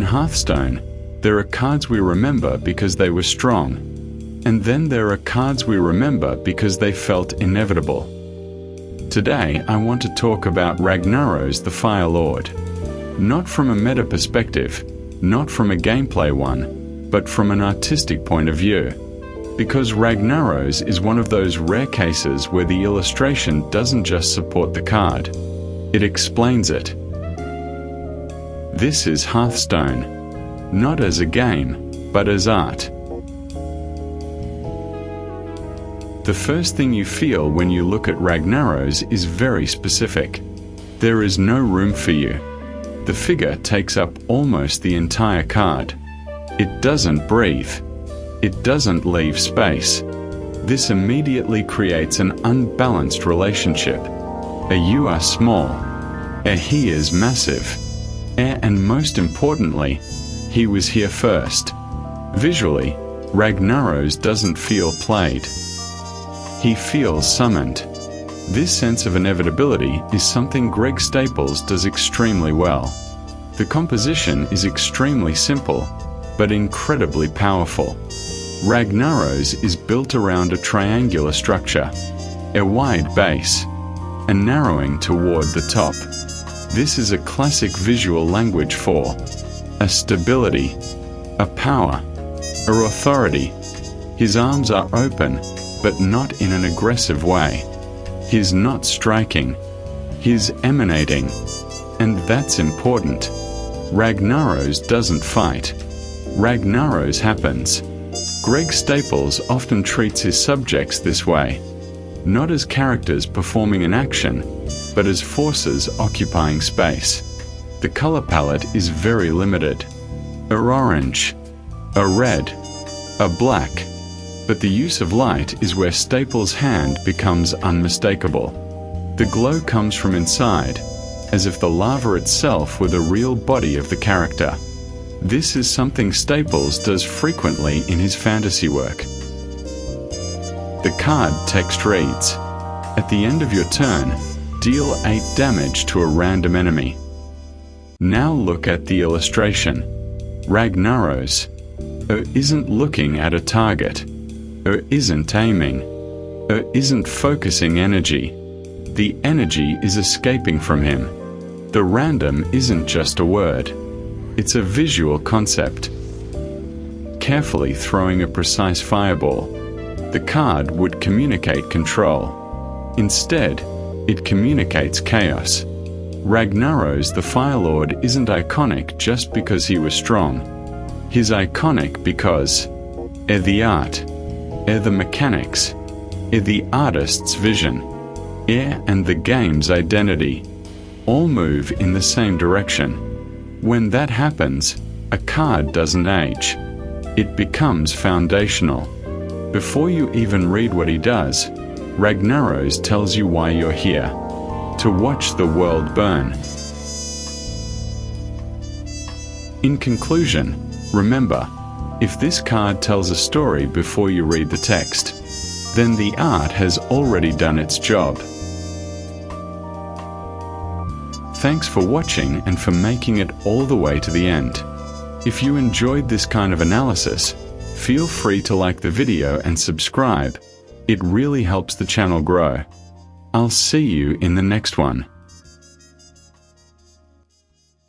In Hearthstone, there are cards we remember because they were strong, and then there are cards we remember because they felt inevitable. Today, I want to talk about Ragnaros the Firelord. Not from a meta perspective, not from a gameplay one, but from an artistic point of view. Because Ragnaros is one of those rare cases where the illustration doesn't just support the card, it explains it. This is Hearthstone, not as a game, but as art. The first thing you feel when you look at Ragnaros is very specific. There is no room for you. The figure takes up almost the entire card. It doesn't breathe. It doesn't leave space. This immediately creates an unbalanced relationship. You are small. He is massive. And most importantly, he was here first. Visually, Ragnaros doesn't feel played. He feels summoned. This sense of inevitability is something Greg Staples does extremely well. The composition is extremely simple, but incredibly powerful. Ragnaros is built around a triangular structure, a wide base, and narrowing toward the top. This is a classic visual language for a stability, a power, a authority. His arms are open, but not in an aggressive way. He's not striking, he's emanating. And that's important. Ragnaros doesn't fight. Ragnaros happens. Greg Staples often treats his subjects this way, not as characters performing an action, but as forces occupying space. The color palette is very limited. A orange, a red, a black. But the use of light is where Staples' hand becomes unmistakable. The glow comes from inside, as if the lava itself were the real body of the character. This is something Staples does frequently in his fantasy work. The card text reads, "At the end of your turn, deal 8 damage to a random enemy." Now look at the illustration. Ragnaros isn't looking at a target, isn't aiming, isn't focusing energy. The energy is escaping from him. The random isn't just a word. It's a visual concept. Carefully throwing a precise fireball, the card would communicate control. Instead, it communicates chaos. Ragnaros the Firelord isn't iconic just because he was strong. He's iconic because the art, the mechanics, the artist's vision, and the game's identity all move in the same direction. When that happens, a card doesn't age. It becomes foundational. Before you even read what he does, Ragnaros tells you why you're here: to watch the world burn. In conclusion, remember, if this card tells a story before you read the text, then the art has already done its job. Thanks for watching and for making it all the way to the end. If you enjoyed this kind of analysis, feel free to like the video and subscribe. It really helps the channel grow. I'll see you in the next one.